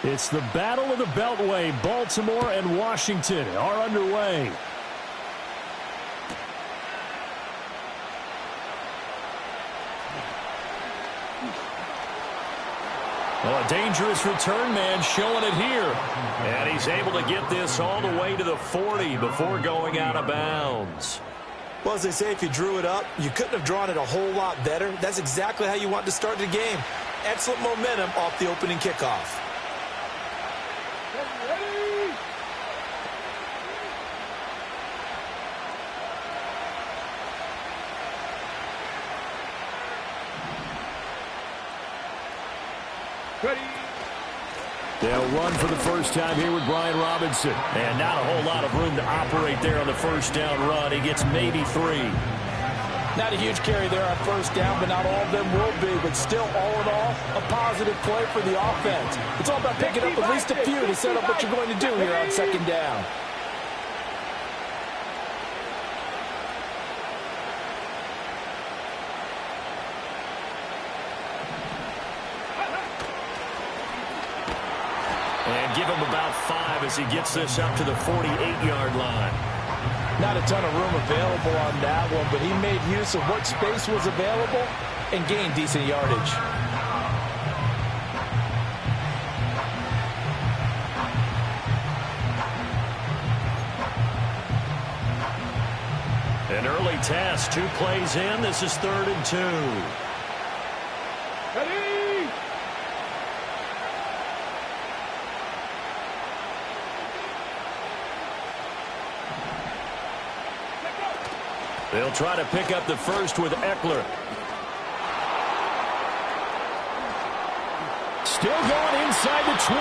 It's the Battle of the Beltway. Baltimore and Washington are underway. Well, a dangerous return man showing it here. And he's able to get this all the way to the 40 before going out of bounds. Well, as they say, if you drew it up, you couldn't have drawn it a whole lot better. That's exactly how you want to start the game. Excellent momentum off the opening kickoff. They'll run for the first time here with Brian Robinson. And not a whole lot of room to operate there on the first down run. He gets maybe 3. Not a huge carry there on first down, but not all of them will be. But still, all in all, a positive play for the offense. It's all about picking up at least a few to set up what you're going to do here on second down. And give him about 5 as he gets this up to the 48-yard line. Not a ton of room available on that one, but he made use of what space was available and gained decent yardage. An early test, 2 plays in. This is 3rd and 2. They'll try to pick up the first with Eckler. Still going inside the 20.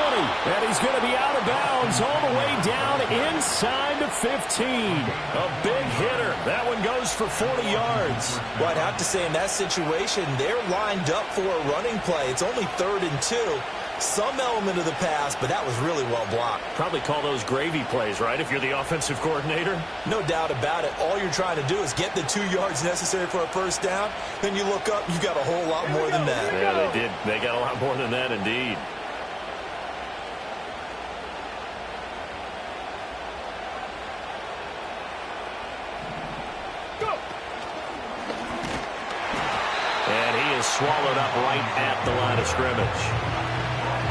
And he's going to be out of bounds all the way down inside the 15. A big hitter. That one goes for 40 yards. Well, I'd have to say in that situation, they're lined up for a running play. It's only 3rd and 2. Some element of the pass, but that was really well blocked. Probably call those gravy plays, right, if you're the offensive coordinator? No doubt about it. All you're trying to do is get the 2 yards necessary for a first down. Then you look up, you got a whole lot more than that. Yeah, they did. They got a lot more than that, indeed. And he is swallowed up right at the line of scrimmage.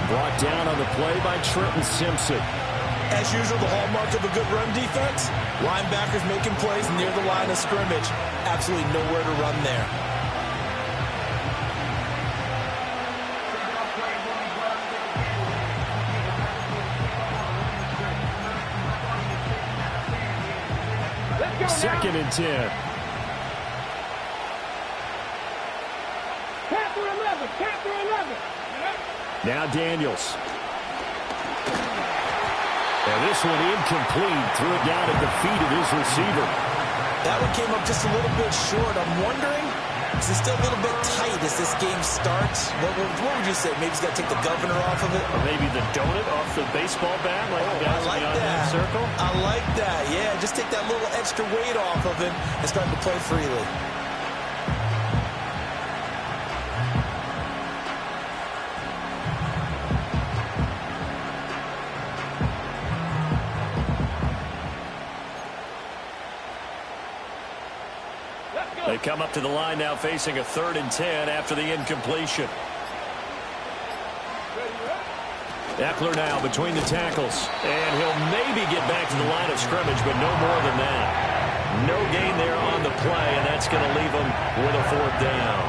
Brought down on the play by Trenton Simpson. As usual, the hallmark of a good run defense, linebackers making plays near the line of scrimmage. Absolutely nowhere to run there. Second and 10. Now Daniels. And this one incomplete. Threw it down at the feet of his receiver. That one came up just a little bit short. I'm wondering, is it still a little bit tight as this game starts? What would you say? Maybe he's got to take the governor off of it? Or maybe the donut off the baseball bat, like the guys I like beyond that circle? I like that. Yeah, just take that little extra weight off of him and start to play freely. They come up to the line now facing a 3rd and 10 after the incompletion. Eckler now between the tackles. And he'll maybe get back to the line of scrimmage, but no more than that. No gain there on the play, and that's going to leave him with a 4th down.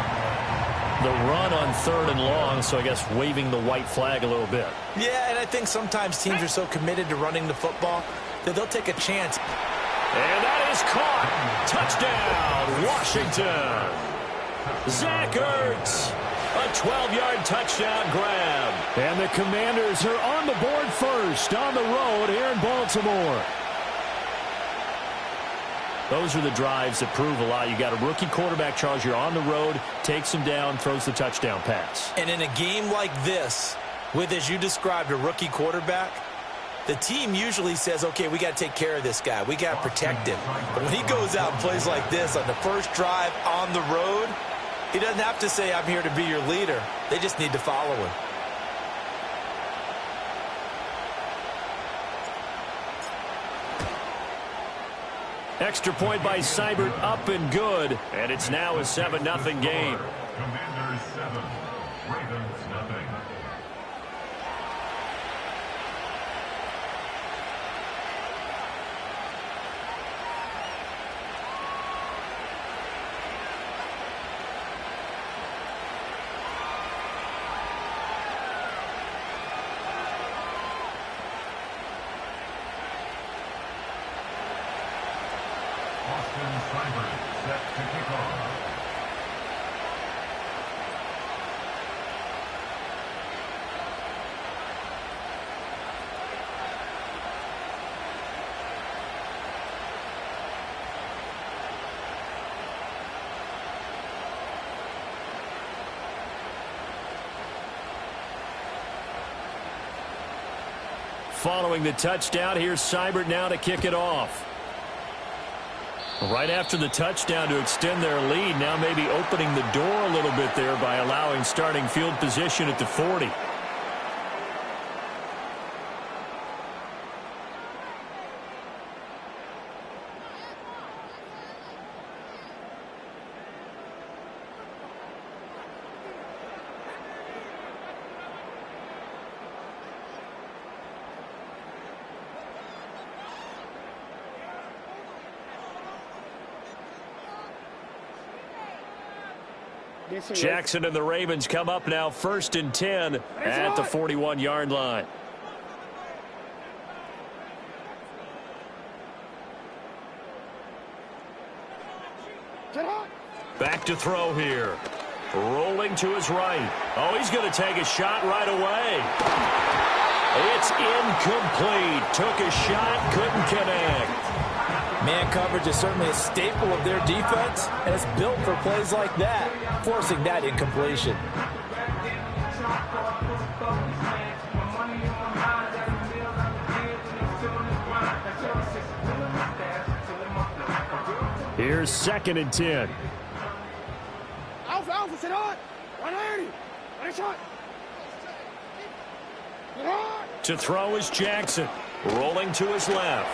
The run on 3rd and long, so I guess waving the white flag a little bit. Yeah, and I think sometimes teams are so committed to running the football that they'll take a chance. And that is caught. Touchdown, Washington. Zach Ertz. A 12-yard touchdown grab. And the Commanders are on the board first on the road here in Baltimore. Those are the drives that prove a lot. You got a rookie quarterback, Charles. You're on the road, takes him down, throws the touchdown pass. And in a game like this, with, as you described, a rookie quarterback, the team usually says, okay, we got to take care of this guy. We got to protect him. But when he goes out and plays like this on the first drive on the road, he doesn't have to say, I'm here to be your leader. They just need to follow him. Extra point by Seibert, up and good. And it's now a 7-0 game. Commanders 7, Ravens nothing. Set to kick off. Following the touchdown, here's Seibert now to kick it off. Right after the touchdown to extend their lead, now maybe opening the door a little bit there by allowing starting field position at the 40. Jackson and the Ravens come up now 1st and 10 at the 41-yard line. Back to throw here. Rolling to his right. Oh, he's going to take a shot right away. It's incomplete. Took a shot, couldn't connect. Man coverage is certainly a staple of their defense, and it's built for plays like that, forcing that incompletion. Here's 2nd and 10. Alpha, sit on. 180. Ready, shot. To throw is Jackson. Rolling to his left.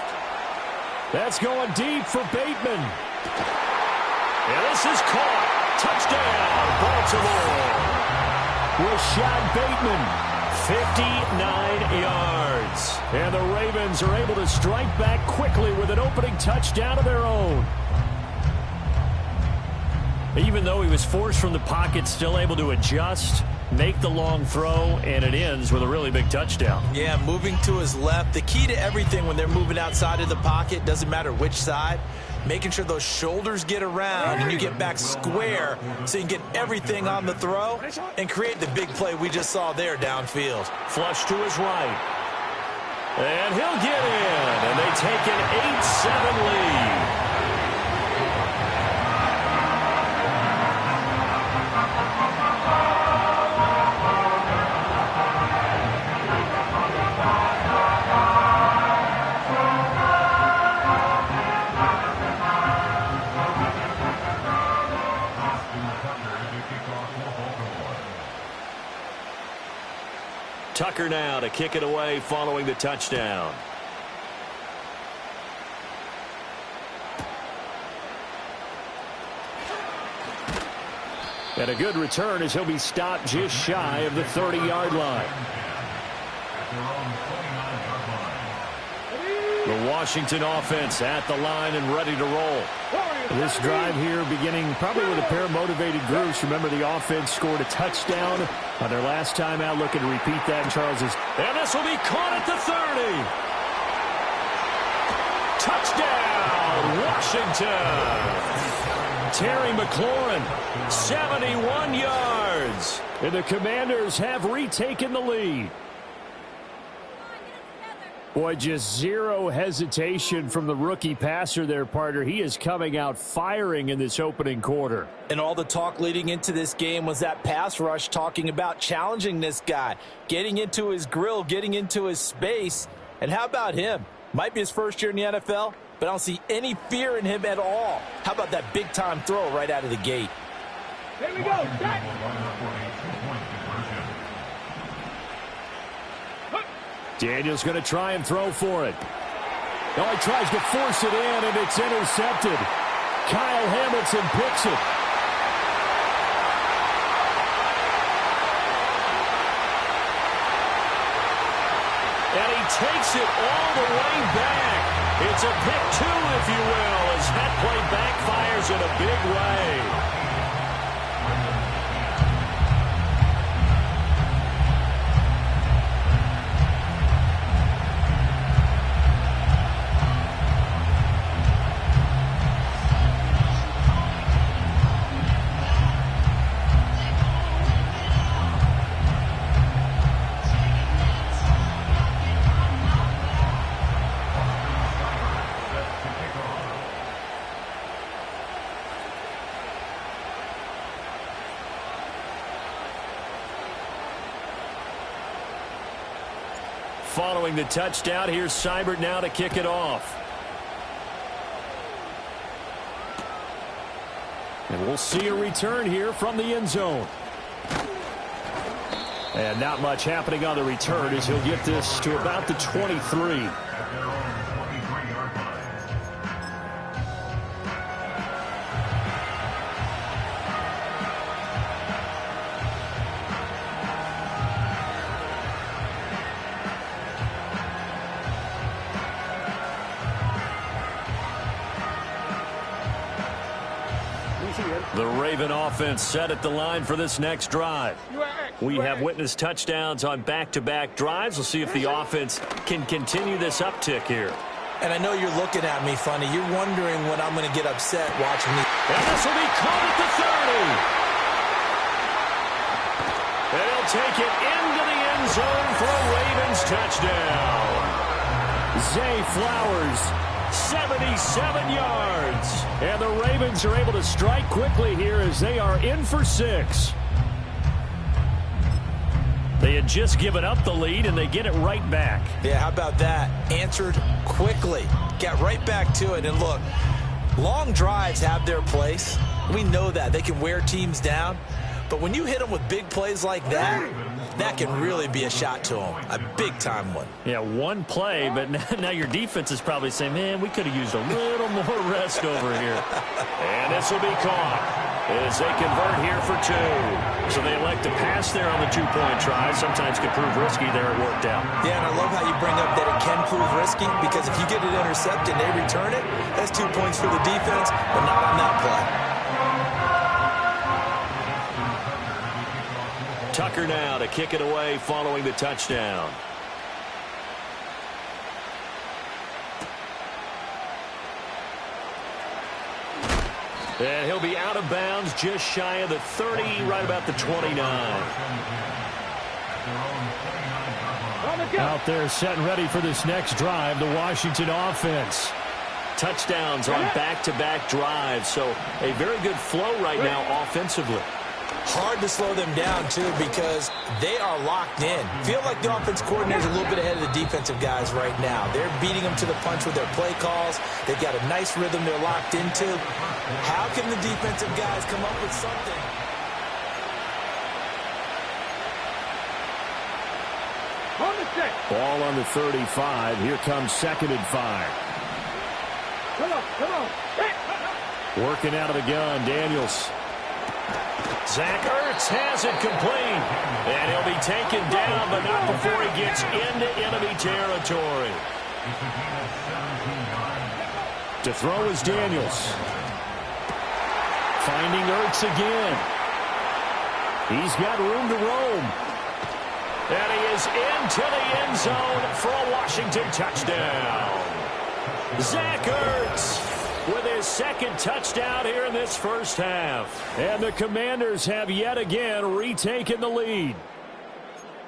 That's going deep for Bateman. And this is caught. Touchdown, Baltimore. Rashad Bateman, 59 yards. And the Ravens are able to strike back quickly with an opening touchdown of their own. Even though he was forced from the pocket, still able to adjust, make the long throw, and it ends with a really big touchdown. Yeah, moving to his left. The key to everything when they're moving outside of the pocket, doesn't matter which side, making sure those shoulders get around and you get back square so you can get everything on the throw and create the big play we just saw there downfield. Flush to his right. And he'll get in, and they take an 8-7 lead. Tucker now to kick it away following the touchdown. And a good return as he'll be stopped just shy of the 30-yard line. The Washington offense at the line and ready to roll. This drive here beginning probably with a pair of motivated groups. Remember, the offense scored a touchdown on their last time out, looking to repeat that in Charles's. And this will be caught at the 30. Touchdown, Washington. Terry McLaurin, 71 yards. And the Commanders have retaken the lead. Boy, just zero hesitation from the rookie passer there, partner. He is coming out firing in this opening quarter. And all the talk leading into this game was that pass rush, talking about challenging this guy, getting into his grill, getting into his space. And how about him? Might be his first year in the NFL, but I don't see any fear in him at all. How about that big-time throw right out of the gate? Here we go. Daniel's going to try and throw for it. Oh, he tries to force it in, and it's intercepted. Kyle Hamilton picks it. And he takes it all the way back. It's a pick two, if you will, as that play backfires in a big way. Following the touchdown, here's Seibert now to kick it off. And we'll see a return here from the end zone. And not much happening on the return as he'll get this to about the 23. The Raven offense set at the line for this next drive. We have witnessed touchdowns on back-to-back drives. We'll see if the offense can continue this uptick here. And I know you're looking at me funny. You're wondering when I'm going to get upset watching me. And this will be caught at the 30. And he'll take it into the end zone for a Ravens touchdown. Zay Flowers, 77 yards. And the Ravens are able to strike quickly here as they are in for 6. They had just given up the lead, and they get it right back. Yeah, how about that? Answered quickly. Got right back to it. And look, long drives have their place. We know that. They can wear teams down. But when you hit them with big plays like that, that can really be a shot to them. A big-time one. Yeah, one play, but now your defense is probably saying, man, we could have used a little more rest over here. And this will be caught as they convert here for 2. So they elect to pass there on the 2-point try. Sometimes can prove risky. There it worked out. Yeah, and I love how you bring up that it can prove risky, because if you get it intercepted and they return it, that's 2 points for the defense, but not on that play. Tucker now to kick it away following the touchdown. And he'll be out of bounds just shy of the 30, right about the 29. Out there set and ready for this next drive, the Washington offense. Touchdowns on back-to-back drives, so a very good flow right now offensively. Hard to slow them down, too, because they are locked in. Feel like the offense coordinator is a little bit ahead of the defensive guys right now. They're beating them to the punch with their play calls. They've got a nice rhythm they're locked into. How can the defensive guys come up with something? Ball on the 35. Here comes 2nd and 5. Come on. Working out of the gun, Daniels. Zach Ertz has it complete. And he'll be taken down, but not before he gets into enemy territory. To throw is Daniels. Finding Ertz again. He's got room to roam. And he is into the end zone for a Washington touchdown. Zach Ertz with his 2nd touchdown here in this first half. And the Commanders have yet again retaken the lead.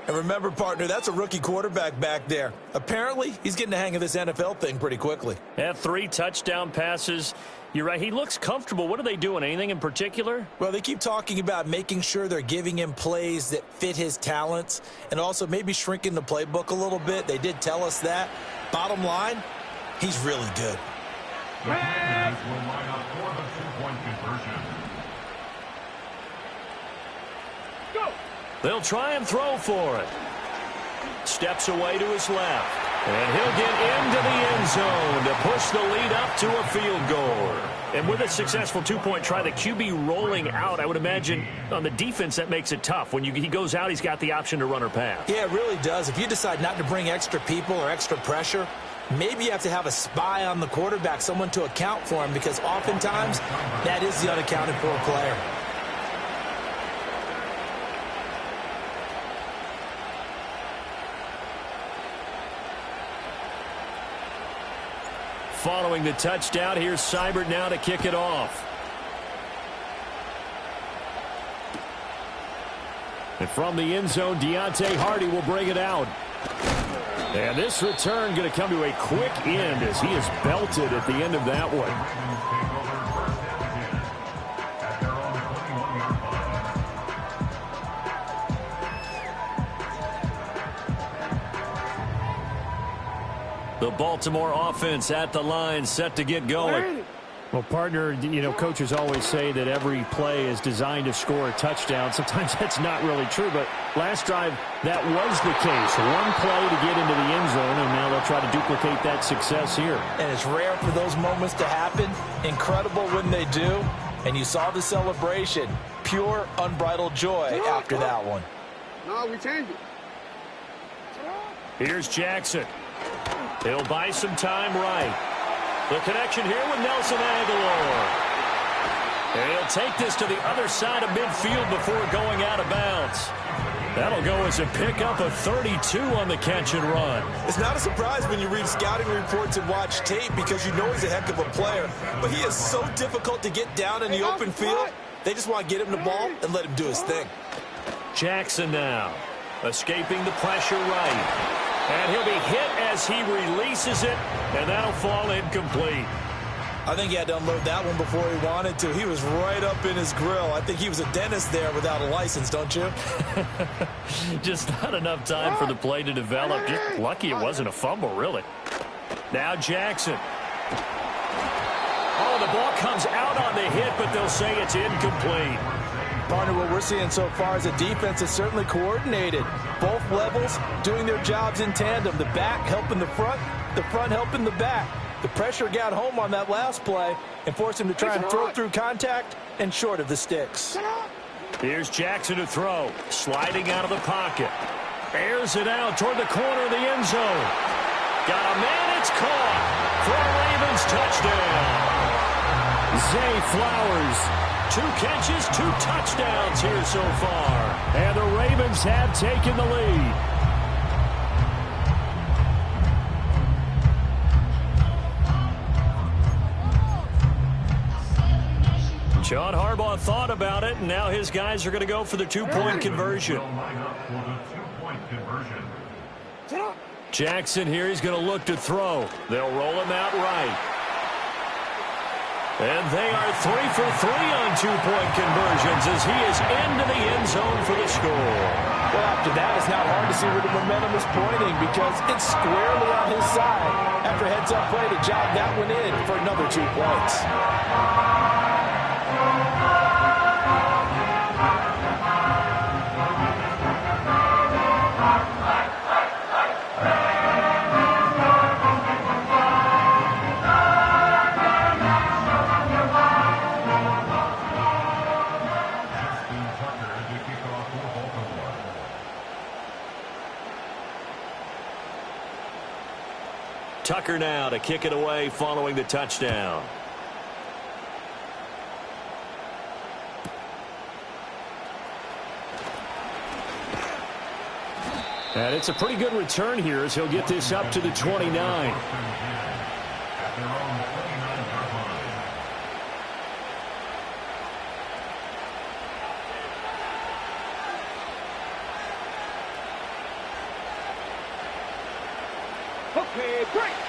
And remember, partner, that's a rookie quarterback back there. Apparently, he's getting the hang of this NFL thing pretty quickly. Had 3 touchdown passes. You're right. He looks comfortable. What are they doing? Anything in particular? Well, they keep talking about making sure they're giving him plays that fit his talents and also maybe shrinking the playbook a little bit. They did tell us that. Bottom line, he's really good. The Commanders will line up for the 2-point conversion. Go! They'll try and throw for it. Steps away to his left. And he'll get into the end zone to push the lead up to a field goal. And with a successful two-point try, the QB rolling out, I would imagine on the defense that makes it tough. When he goes out, he's got the option to run or pass. Yeah, it really does. If you decide not to bring extra people or extra pressure, maybe you have to have a spy on the quarterback, someone to account for him, because oftentimes that is the unaccounted for player. Following the touchdown, here's Seibert now to kick it off. And from the end zone, Deontay Hardy will bring it out. And this return going to come to a quick end as he is belted at the end of that one. The Baltimore offense at the line, set to get going. Well, partner, you know, coaches always say that every play is designed to score a touchdown. Sometimes that's not really true, but last drive, that was the case. One play to get into the end zone, and now they'll try to duplicate that success here. And it's rare for those moments to happen. Incredible when they do. And you saw the celebration. Pure, unbridled joy after that one. No, we changed it. Here's Jackson. He'll buy some time right. The connection here with Nelson Aguilar. And he'll take this to the other side of midfield before going out of bounds. That'll go as a pickup of 32 on the catch and run. It's not a surprise when you read scouting reports and watch tape, because you know he's a heck of a player. But he is so difficult to get down in the open field. They just want to get him the ball and let him do his thing. Jackson now, escaping the pressure right. And he'll be hit as he releases it, and that'll fall incomplete. I think he had to unload that one before he wanted to. He was right up in his grill. I think he was a dentist there without a license, don't you? Just not enough time for the play to develop. Just lucky it wasn't a fumble, really. Now Jackson. Oh, the ball comes out on the hit, but they'll say it's incomplete. Partner, what we're seeing so far is a defense is certainly coordinated. Both levels doing their jobs in tandem. The back helping the front helping the back. The pressure got home on that last play and forced him to try and throw through contact and short of the sticks. Here's Jackson to throw. Sliding out of the pocket. Airs it out toward the corner of the end zone. Got a man, it's caught for a Ravens touchdown. Zay Flowers. 2 catches, 2 touchdowns here so far. And the Ravens have taken the lead. John Harbaugh thought about it, and now his guys are going to go for the 2-point conversion. Jackson here, he's going to look to throw. They'll roll him out right. And they are 3 for 3 on 2-point conversions as he is into the end zone for the score. Well, after that, it's not hard to see where the momentum is pointing, because it's squarely on his side. After heads-up play to jog that one in for another 2 points. Tucker now to kick it away following the touchdown. And it's a pretty good return here as he'll get this up to the 29.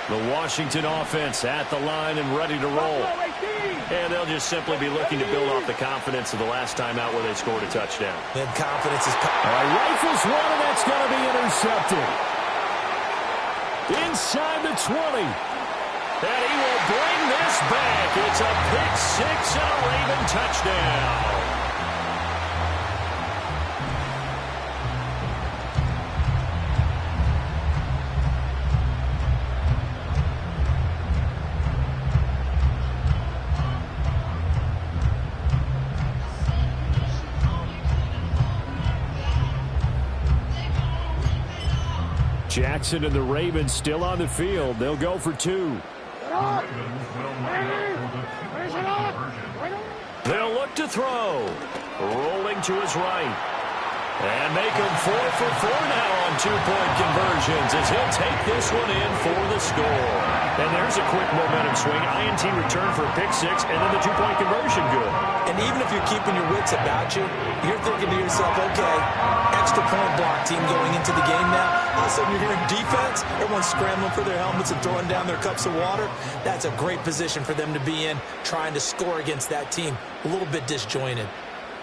The Washington offense at the line and ready to roll. And they'll just simply be looking to build off the confidence of the last time out where they scored a touchdown. And confidence is... Rifles one, and that's going to be intercepted. Inside the 20. And he will bring this back. It's a pick six and a Raven touchdown. Jackson and the Ravens still on the field. They'll go for 2. They'll look to throw. Rolling to his right. And make him 4 for 4 now on 2-point conversions as he'll take this one in for the score. And there's a quick momentum swing. INT return for a pick 6, and then the 2-point conversion good. And even if you're keeping your wits about you, you're thinking to yourself, okay, extra point block team going into the game now. All of a sudden you're hearing defense. Everyone's scrambling for their helmets and throwing down their cups of water. That's a great position for them to be in, trying to score against that team. A little bit disjointed.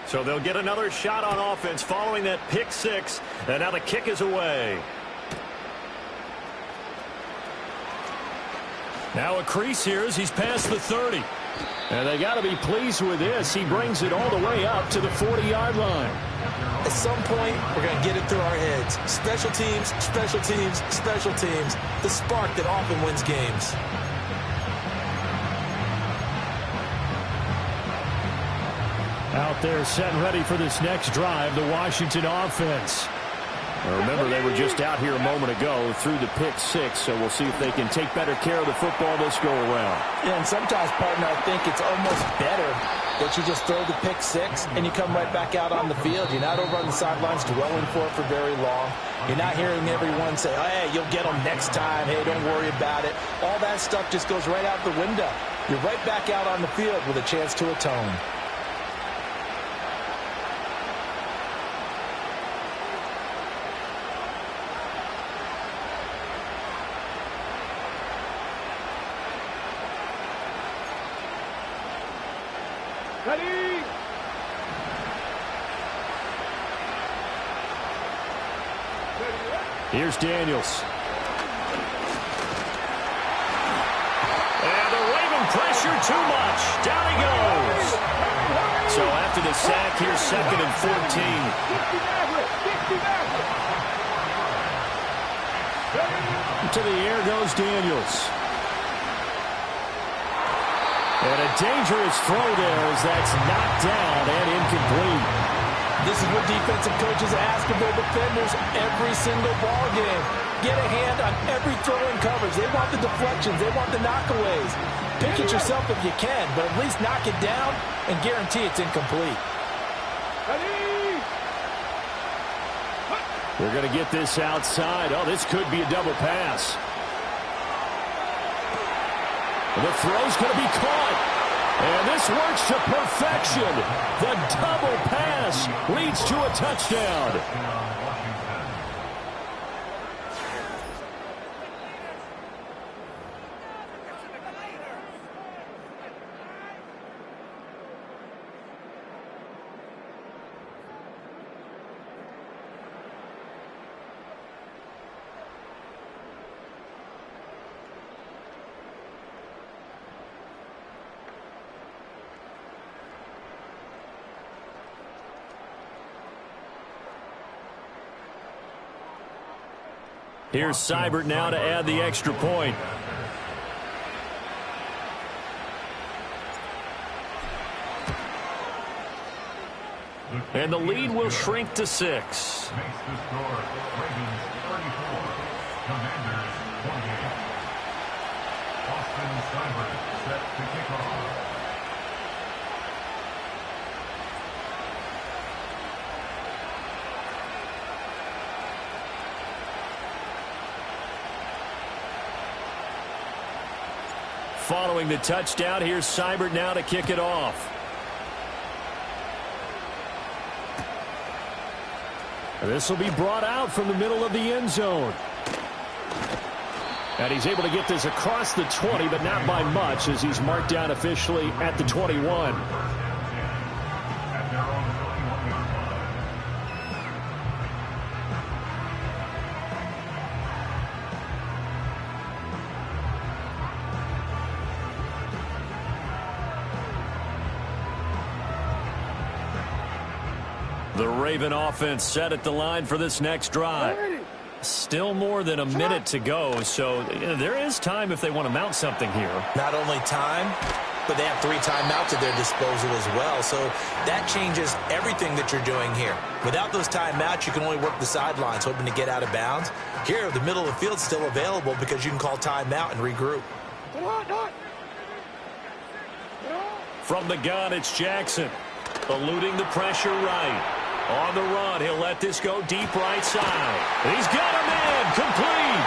So they'll get another shot on offense following that pick 6. And now the kick is away. Now a crease here as he's past the 30. And they got to be pleased with this. He brings it all the way up to the 40-yard line. At some point, we're going to get it through our heads. Special teams, special teams, special teams. The spark that often wins games. Out there set and ready for this next drive, the Washington offense. Now remember, they were just out here a moment ago through the pick 6, so we'll see if they can take better care of the football this go around. Yeah, and sometimes, partner, I think it's almost better that you just throw the pick 6 and you come right back out on the field. You're not over on the sidelines dwelling for it for very long. You're not hearing everyone say, hey, you'll get them next time. Hey, don't worry about it. All that stuff just goes right out the window. You're right back out on the field with a chance to atone. Ready? Here's Daniels. And the Raven pressure too much. Down he goes. So after the sack, here's 2nd and 14. To the air goes Daniels. And a dangerous throw there as that's knocked down and incomplete. This is what defensive coaches ask of their defenders every single ball game. Get a hand on every throw in coverage. They want the deflections. They want the knockaways. Pick it yourself if you can, but at least knock it down and guarantee it's incomplete. They're going to get this outside. Oh, this could be a double pass. The throw's going to be caught. And this works to perfection. The double pass leads to a touchdown. Here's Seibert now to add the extra point. And the lead will shrink to 6. Makes the score. Ravens 34. Commanders 28. Austin Seibert set to kick off. Following the touchdown, here's Seibert now to kick it off. This will be brought out from the middle of the end zone. And he's able to get this across the 20, but not by much as he's marked down officially at the 21. At their own 21-yard line. The Raven offense set at the line for this next drive. Still more than a minute to go, so there is time if they want to mount something here. Not only time, but they have 3 timeouts at their disposal as well. So that changes everything that you're doing here. Without those timeouts, you can only work the sidelines, hoping to get out of bounds. Here, the middle of the field's still available because you can call timeout and regroup. From the gun, it's Jackson. Eluding the pressure right. On the run, he'll let this go deep right side. He's got a man complete.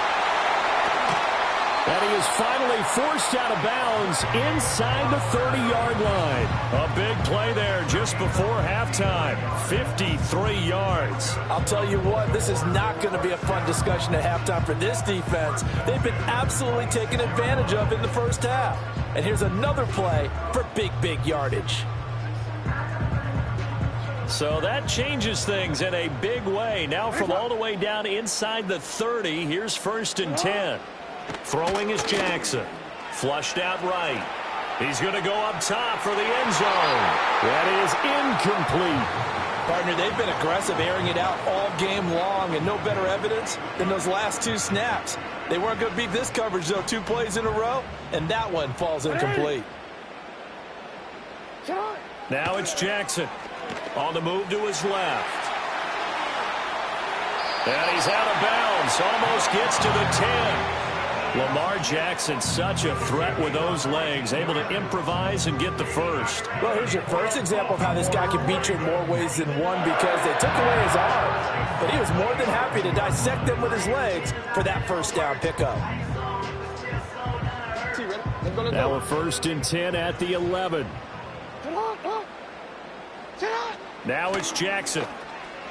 And he is finally forced out of bounds inside the 30-yard line. A big play there just before halftime. 53 yards. I'll tell you what, this is not going to be a fun discussion at halftime for this defense. They've been absolutely taken advantage of in the first half. And here's another play for big yardage. So that changes things in a big way. Now from all the way down inside the 30, here's 1st and 10. Throwing is Jackson. Flushed out right. He's going to go up top for the end zone. That is incomplete. Partner, they've been aggressive, airing it out all game long, and no better evidence than those last 2 snaps. They weren't going to beat this coverage, though, 2 plays in a row, and that one falls incomplete. Now it's Jackson. On the move to his left. And he's out of bounds. Almost gets to the 10. Lamar Jackson, such a threat with those legs. Able to improvise and get the first. Well, here's your first example of how this guy can beat you in more ways than one, because they took away his arm. But he was more than happy to dissect them with his legs for that first down pickup. Now a 1st and 10 at the 11. Now it's Jackson.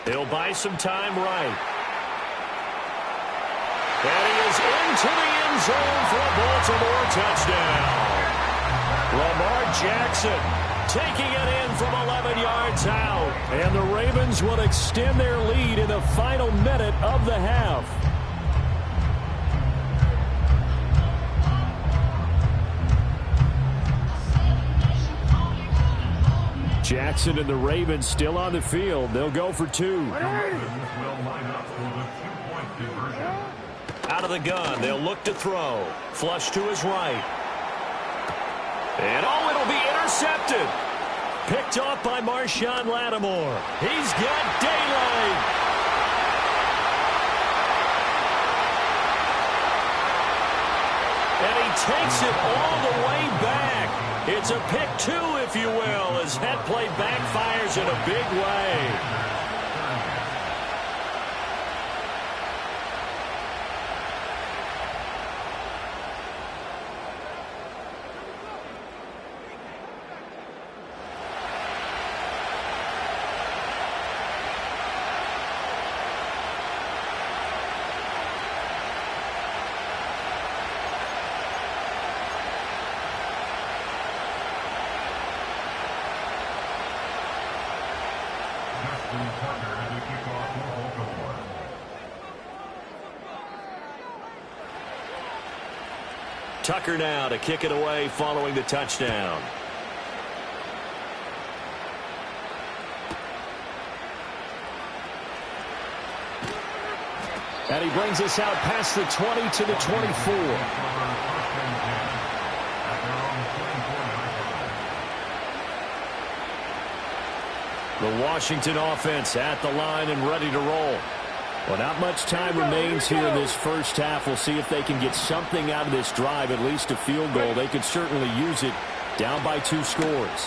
He'll buy some time right. And he is into the end zone for a Baltimore touchdown. Lamar Jackson taking it in from 11 yards out. And the Ravens will extend their lead in the final minute of the half. Jackson and the Ravens still on the field. They'll go for 2. Out of the gun, they'll look to throw. Flush to his right. And oh, it'll be intercepted. Picked off by Marshawn Lattimore. He's got daylight. And he takes it all the way back. It's a pick 2, if you will, as that play backfires in a big way. Tucker now to kick it away following the touchdown. And he brings us out past the 20 to the 24. The Washington offense at the line and ready to roll. Well, not much time remains here in this first half. We'll see if they can get something out of this drive, at least a field goal. They could certainly use it. Down by 2 scores.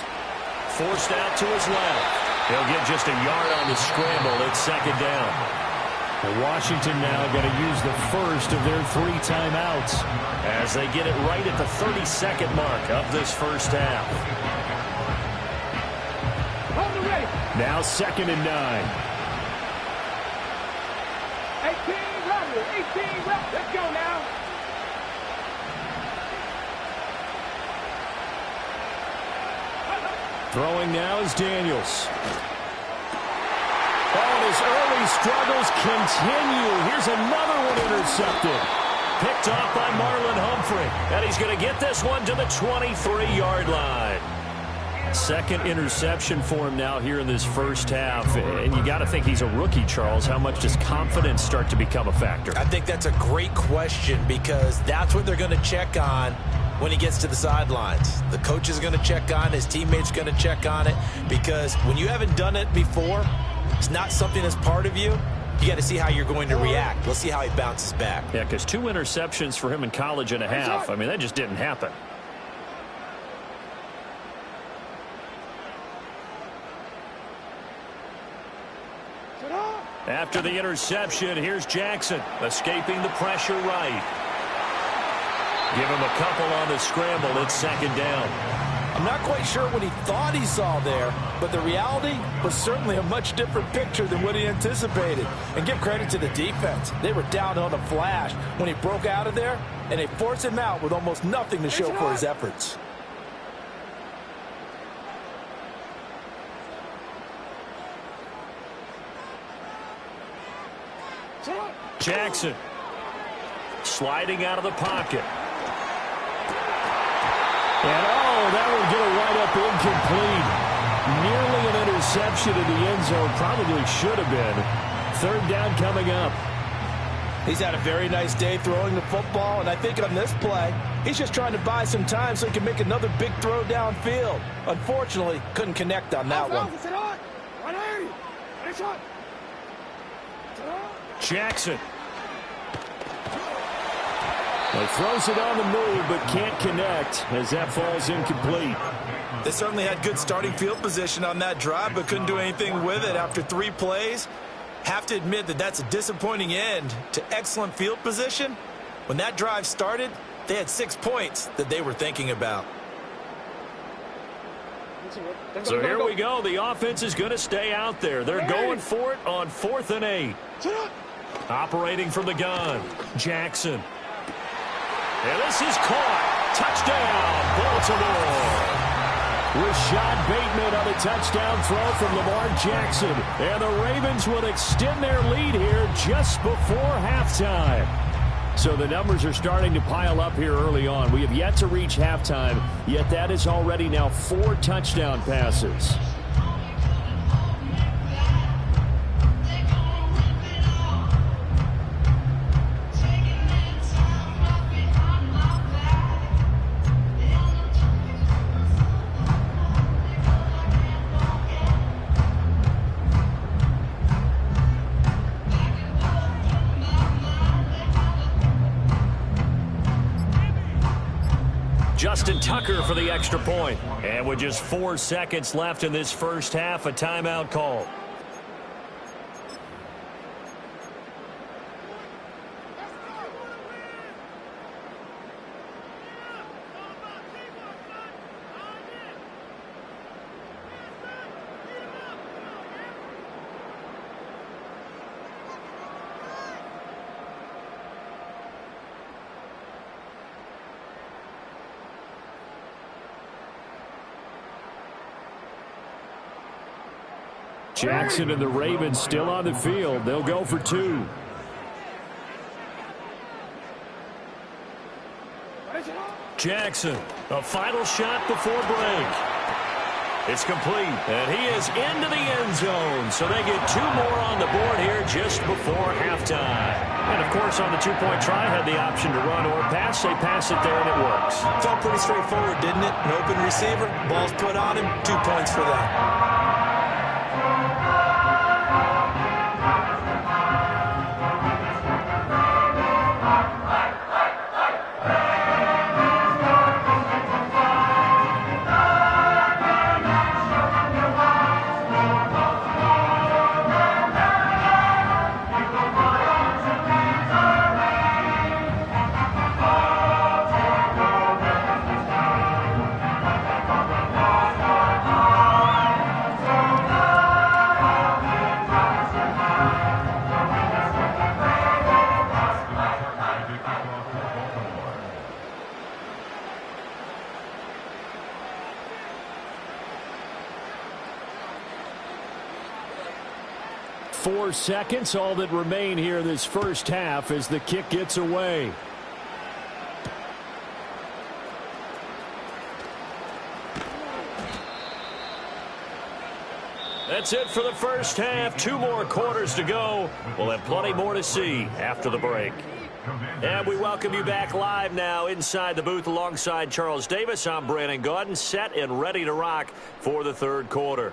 Forced out to his left. He'll get just a yard on the scramble. It's 2nd down. Well, Washington now going to use the first of their 3 timeouts as they get it right at the 32nd mark of this first half. Now 2nd and 9. 18 reps. Let's go now. Throwing now is Daniels. Oh, and his early struggles continue. Here's another one intercepted. Picked off by Marlon Humphrey. And he's going to get this one to the 23-yard line. 2nd interception for him now here in this first half. And you got to think he's a rookie, Charles. How much does confidence start to become a factor? I think that's a great question, because that's what they're going to check on when he gets to the sidelines. The coach is going to check on it. His teammates are going to check on it, because when you haven't done it before, it's not something that's part of you. You got to see how you're going to react. Let's see how he bounces back. Yeah, because 2 interceptions for him in college and a half. I mean, that just didn't happen. After the interception, here's Jackson, escaping the pressure right. Give him a couple on the scramble. It's second down. I'm not quite sure what he thought he saw there, but the reality was certainly a much different picture than what he anticipated. And give credit to the defense. They were down on a flash when he broke out of there, and they forced him out with almost nothing to show for his efforts. Jackson sliding out of the pocket. And, that will get a right-up incomplete. Nearly an interception in the end zone. Probably should have been. Third down coming up. He's had a very nice day throwing the football, and I think on this play, he's just trying to buy some time so he can make another big throw downfield. Unfortunately, couldn't connect on that one. Jackson. He throws it on the move, but can't connect as that falls incomplete. They certainly had good starting field position on that drive, but couldn't do anything with it after 3 plays. Have to admit that that's a disappointing end to excellent field position. When that drive started, they had 6 points that they were thinking about. So here we go. The offense is going to stay out there. They're going for it on 4th and 8. Operating from the gun, Jackson. And this is caught. Touchdown, Baltimore. Rashad Bateman on a touchdown throw from Lamar Jackson. And the Ravens will extend their lead here just before halftime. So the numbers are starting to pile up here early on. We have yet to reach halftime, yet that is already now 4 touchdown passes. Justin Tucker for the extra point. And with just 4 seconds left in this first half, a timeout call. Jackson and the Ravens still on the field. They'll go for 2. Jackson, a final shot before break. It's complete, and he is into the end zone. So they get 2 more on the board here just before halftime. And, of course, on the 2-point try, had the option to run or pass. They pass it there, and it works. Felt pretty straightforward, didn't it? An open receiver, ball's put on him, 2 points for that. Four seconds, all that remain here this first half as the kick gets away. That's it for the first half. 2 more quarters to go. We'll have plenty more to see after the break. And we welcome you back live now inside the booth alongside Charles Davis. I'm Brandon Gaudin, set and ready to rock for the third quarter.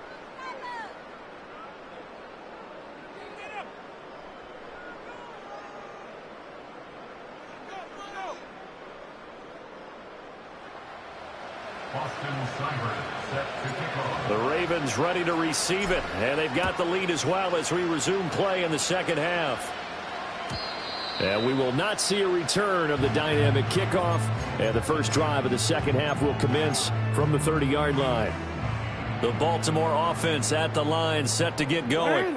The Ravens ready to receive it, and they've got the lead as well as we resume play in the second half. And we will not see a return of the dynamic kickoff, and the first drive of the second half will commence from the 30-yard line. The Baltimore offense at the line, set to get going.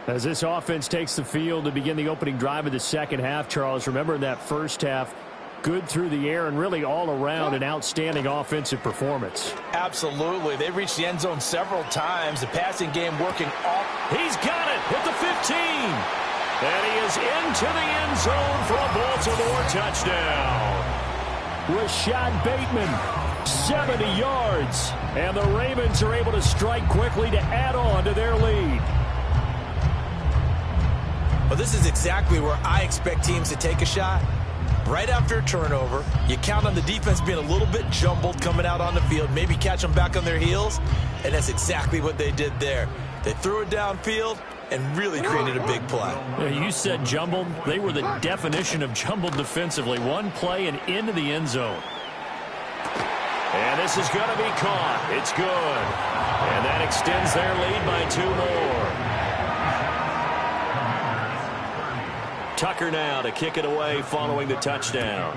As this offense takes the field to begin the opening drive of the second half, Charles, remember in that first half, good through the air and really all around an outstanding offensive performance. Absolutely. They've reached the end zone several times. The passing game working off. He's got it at the 15. And he is into the end zone for a Baltimore touchdown. Rashad Bateman, 70 yards. And the Ravens are able to strike quickly to add on to their lead. Well, this is exactly where I expect teams to take a shot. Right after a turnover, you count on the defense being a little bit jumbled coming out on the field, maybe catch them back on their heels, and that's exactly what they did there. They threw it downfield and really created a big play. Yeah, you said jumbled. They were the definition of jumbled defensively. One play and into the end zone. And this is going to be caught. It's good. And that extends their lead by 2 more. Tucker now to kick it away following the touchdown.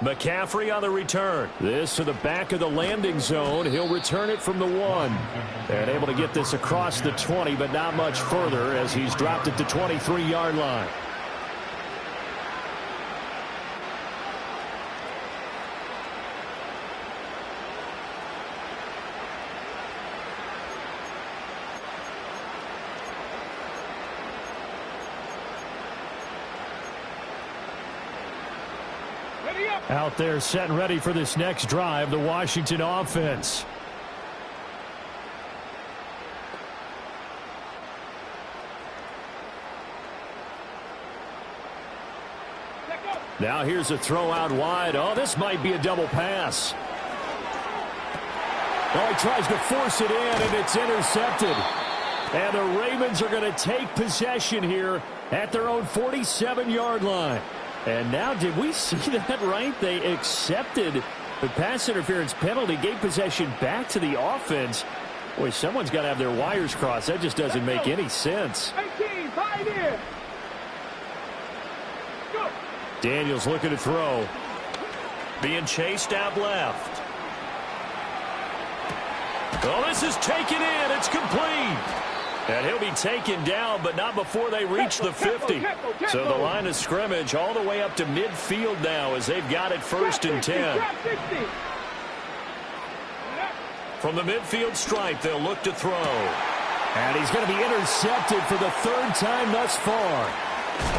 McCaffrey on the return. This to the back of the landing zone. He'll return it from the 1. And able to get this across the 20, but not much further as he's dropped it to 23-yard line. Out there set and ready for this next drive, the Washington offense. Now here's a throw out wide. Oh, this might be a double pass. Oh, he tries to force it in, and it's intercepted. And the Ravens are going to take possession here at their own 47-yard line. And now, did we see that right? They accepted the pass interference penalty, gave possession back to the offense. Boy, someone's got to have their wires crossed. That just doesn't make any sense. 18, pioneer. Go. Daniels looking to throw. Being chased out left. Oh, this is taken in. It's complete. And he'll be taken down, but not before they reach the 50. So the line of scrimmage all the way up to midfield now as they've got it 1st and 10. From the midfield stripe, they'll look to throw. And he's going to be intercepted for the 3rd time thus far.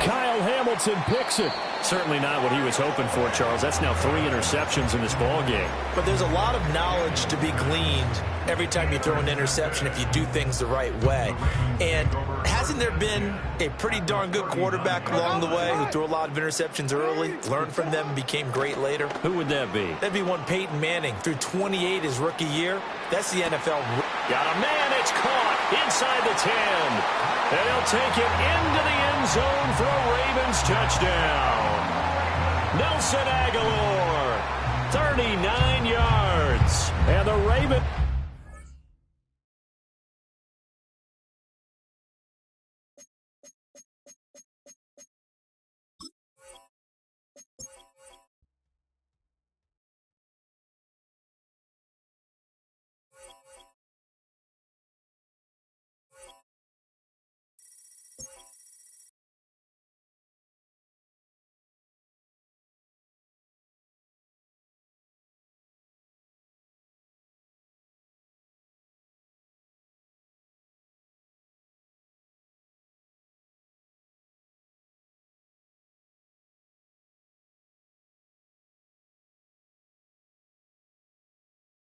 Kyle Hamilton picks it. Certainly not what he was hoping for, Charles. That's now 3 interceptions in this ballgame. But there's a lot of knowledge to be gleaned every time you throw an interception if you do things the right way. And hasn't there been a pretty darn good quarterback along the way who threw a lot of interceptions early, learned from them, and became great later? Who would that be? That'd be one Peyton Manning. Threw 28 his rookie year. That's the NFL. Got a man. It's caught inside the 10. And he'll take it into the end zone for a Ravens touchdown. Nelson Aguilar, 39 yards. And the Ravens